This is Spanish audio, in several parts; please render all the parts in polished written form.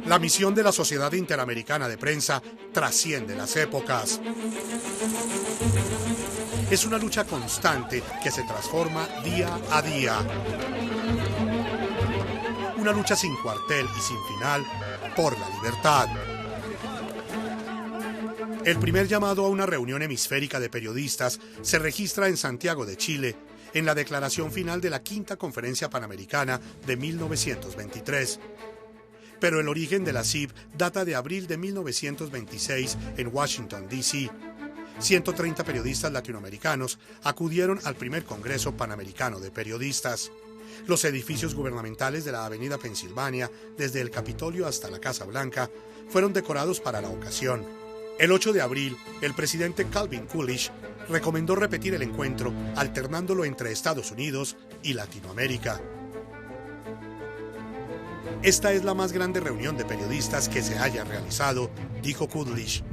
La misión de la Sociedad Interamericana de Prensa trasciende las épocas. Es una lucha constante que se transforma día a día. Una lucha sin cuartel y sin final por la libertad. El primer llamado a una reunión hemisférica de periodistas se registra en Santiago de Chile, en la declaración final de la Quinta Conferencia Panamericana de 1923. Pero el origen de la CIP data de abril de 1926 en Washington, D.C. 130 periodistas latinoamericanos acudieron al primer Congreso Panamericano de Periodistas. Los edificios gubernamentales de la Avenida Pensilvania, desde el Capitolio hasta la Casa Blanca, fueron decorados para la ocasión. El 8 de abril, el presidente Calvin Coolidge recomendó repetir el encuentro, alternándolo entre Estados Unidos y Latinoamérica. Esta es la más grande reunión de periodistas que se haya realizado, dijo Coolidge.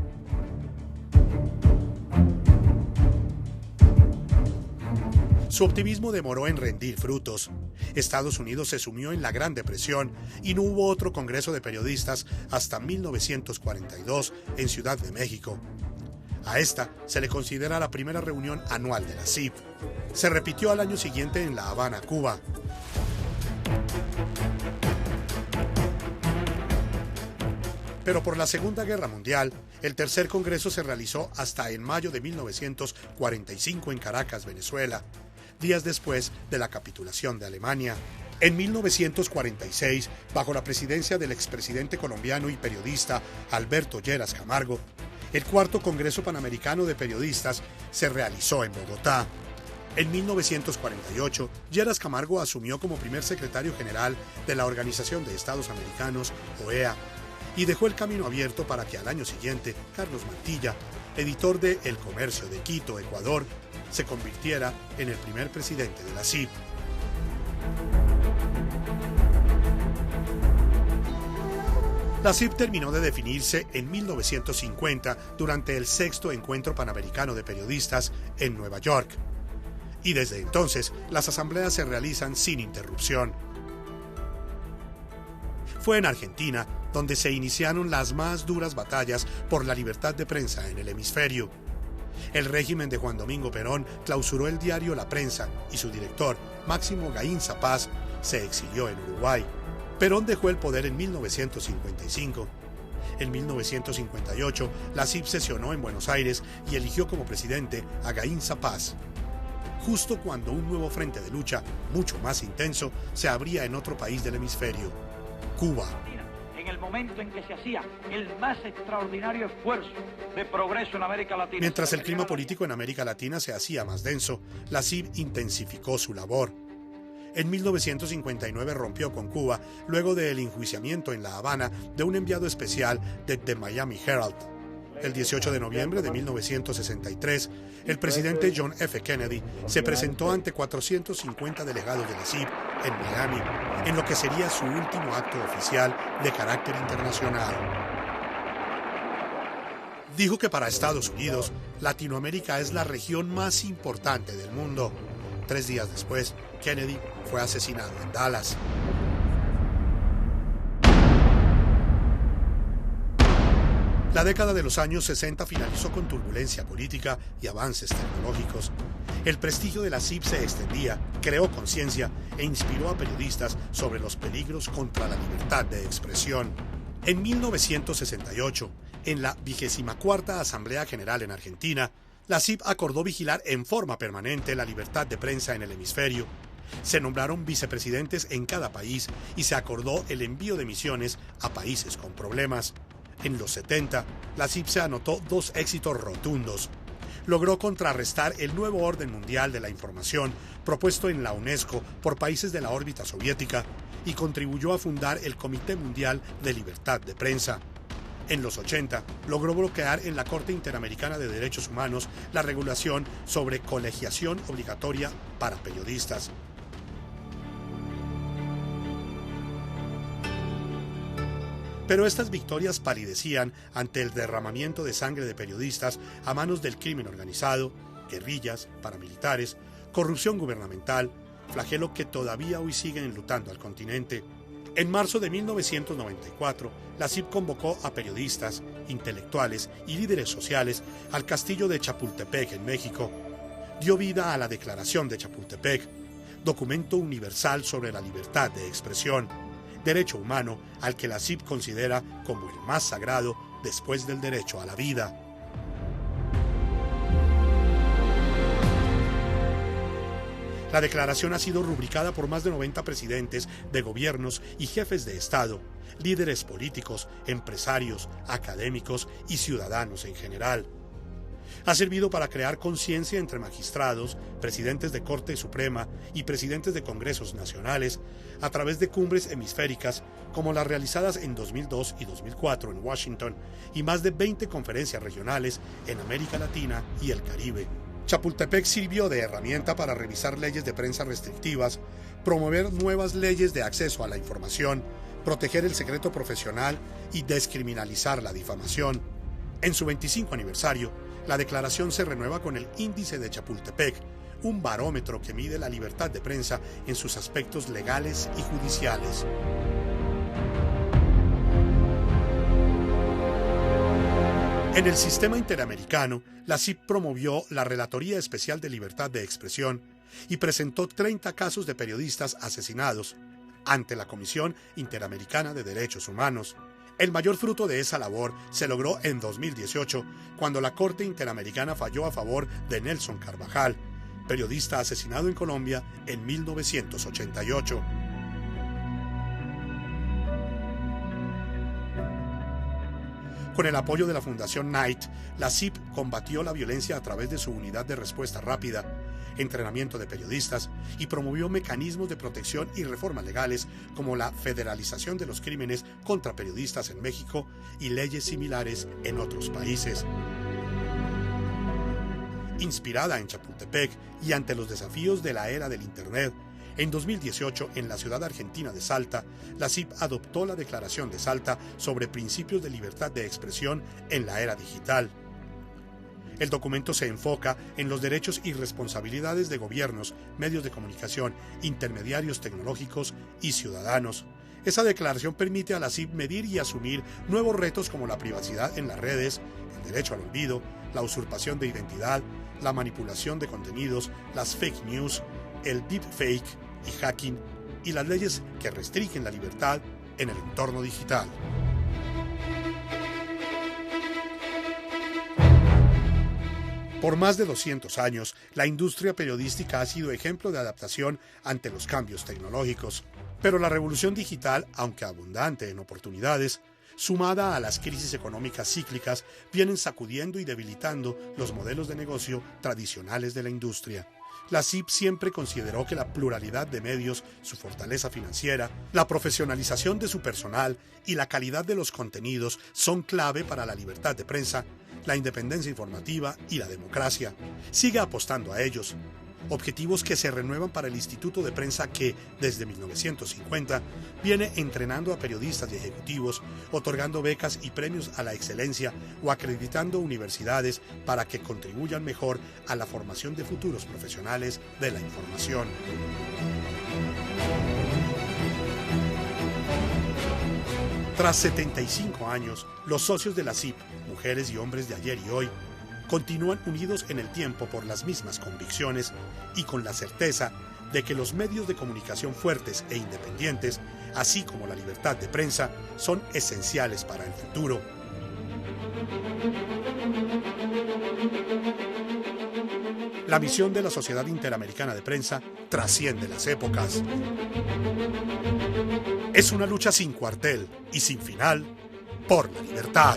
Su optimismo demoró en rendir frutos. Estados Unidos se sumió en la Gran Depresión y no hubo otro Congreso de Periodistas hasta 1942 en Ciudad de México. A esta se le considera la primera reunión anual de la CIP. Se repitió al año siguiente en La Habana, Cuba. Pero por la Segunda Guerra Mundial, el tercer Congreso se realizó hasta en mayo de 1945 en Caracas, Venezuela, días después de la capitulación de Alemania. En 1946, bajo la presidencia del expresidente colombiano y periodista Alberto Lleras Camargo, el cuarto Congreso Panamericano de Periodistas se realizó en Bogotá. En 1948, Lleras Camargo asumió como primer secretario general de la Organización de Estados Americanos, OEA, y dejó el camino abierto para que al año siguiente Carlos Mantilla, editor de El Comercio de Quito, Ecuador, se convirtiera en el primer presidente de la CIP. La CIP terminó de definirse en 1950 durante el sexto Encuentro Panamericano de Periodistas en Nueva York. Y desde entonces, las asambleas se realizan sin interrupción. Fue en Argentina donde se iniciaron las más duras batallas por la libertad de prensa en el hemisferio. El régimen de Juan Domingo Perón clausuró el diario La Prensa y su director, Máximo Gaínza Paz, se exilió en Uruguay. Perón dejó el poder en 1955. En 1958, la CIP sesionó en Buenos Aires y eligió como presidente a Gaínza Paz, justo cuando un nuevo frente de lucha, mucho más intenso, se abría en otro país del hemisferio, Cuba. En el momento en que se hacía el más extraordinario esfuerzo de progreso en América Latina. Mientras el clima político en América Latina se hacía más denso, la CIP intensificó su labor. En 1959 rompió con Cuba luego del enjuiciamiento en La Habana de un enviado especial de The Miami Herald. El 18 de noviembre de 1963, el presidente John F. Kennedy se presentó ante 450 delegados de la CIP en Miami, en lo que sería su último acto oficial de carácter internacional. Dijo que para Estados Unidos, Latinoamérica es la región más importante del mundo. 3 días después, Kennedy fue asesinado en Dallas. La década de los años 60 finalizó con turbulencia política y avances tecnológicos. El prestigio de la CIP se extendía, creó conciencia e inspiró a periodistas sobre los peligros contra la libertad de expresión. En 1968, en la 24ª Asamblea General en Argentina, la CIP acordó vigilar en forma permanente la libertad de prensa en el hemisferio. Se nombraron vicepresidentes en cada país y se acordó el envío de misiones a países con problemas. En los 70, la CIP se anotó 2 éxitos rotundos. Logró contrarrestar el nuevo orden mundial de la información propuesto en la UNESCO por países de la órbita soviética y contribuyó a fundar el Comité Mundial de Libertad de Prensa. En los 80, logró bloquear en la Corte Interamericana de Derechos Humanos la regulación sobre colegiación obligatoria para periodistas. Pero estas victorias palidecían ante el derramamiento de sangre de periodistas a manos del crimen organizado, guerrillas, paramilitares, corrupción gubernamental, flagelo que todavía hoy siguen enlutando al continente. En marzo de 1994, la CIP convocó a periodistas, intelectuales y líderes sociales al castillo de Chapultepec, en México. Dio vida a la Declaración de Chapultepec, documento universal sobre la libertad de expresión, derecho humano al que la CIP considera como el más sagrado después del derecho a la vida. La declaración ha sido rubricada por más de 90 presidentes de gobiernos y jefes de Estado, líderes políticos, empresarios, académicos y ciudadanos en general. Ha servido para crear conciencia entre magistrados, presidentes de Corte Suprema y presidentes de congresos nacionales a través de cumbres hemisféricas como las realizadas en 2002 y 2004 en Washington y más de 20 conferencias regionales en América Latina y el Caribe. Chapultepec sirvió de herramienta para revisar leyes de prensa restrictivas, promover nuevas leyes de acceso a la información, proteger el secreto profesional y descriminalizar la difamación. En su 25 aniversario, la declaración se renueva con el Índice de Chapultepec, un barómetro que mide la libertad de prensa en sus aspectos legales y judiciales. En el sistema interamericano, la CIP promovió la Relatoría Especial de Libertad de Expresión y presentó 30 casos de periodistas asesinados ante la Comisión Interamericana de Derechos Humanos. El mayor fruto de esa labor se logró en 2018, cuando la Corte Interamericana falló a favor de Nelson Carvajal, periodista asesinado en Colombia en 1988. Con el apoyo de la Fundación Knight, la CIP combatió la violencia a través de su unidad de respuesta rápida, entrenamiento de periodistas y promovió mecanismos de protección y reformas legales como la federalización de los crímenes contra periodistas en México y leyes similares en otros países. Inspirada en Chapultepec y ante los desafíos de la era del Internet, en 2018, en la ciudad argentina de Salta, la CIP adoptó la Declaración de Salta sobre principios de libertad de expresión en la era digital. El documento se enfoca en los derechos y responsabilidades de gobiernos, medios de comunicación, intermediarios tecnológicos y ciudadanos. Esa declaración permite a la CIP medir y asumir nuevos retos como la privacidad en las redes, el derecho al olvido, la usurpación de identidad, la manipulación de contenidos, las fake news, el deepfake y hacking, y las leyes que restringen la libertad en el entorno digital. Por más de 200 años, la industria periodística ha sido ejemplo de adaptación ante los cambios tecnológicos. Pero la revolución digital, aunque abundante en oportunidades, sumada a las crisis económicas cíclicas, vienen sacudiendo y debilitando los modelos de negocio tradicionales de la industria. La CIP siempre consideró que la pluralidad de medios, su fortaleza financiera, la profesionalización de su personal y la calidad de los contenidos son clave para la libertad de prensa, la independencia informativa y la democracia. Sigue apostando a ellos. Objetivos que se renuevan para el Instituto de Prensa que, desde 1950, viene entrenando a periodistas y ejecutivos, otorgando becas y premios a la excelencia o acreditando universidades para que contribuyan mejor a la formación de futuros profesionales de la información. Tras 75 años, los socios de la CIP, mujeres y hombres de ayer y hoy, continúan unidos en el tiempo por las mismas convicciones y con la certeza de que los medios de comunicación fuertes e independientes, así como la libertad de prensa, son esenciales para el futuro. La misión de la Sociedad Interamericana de Prensa trasciende las épocas. Es una lucha sin cuartel y sin final por la libertad.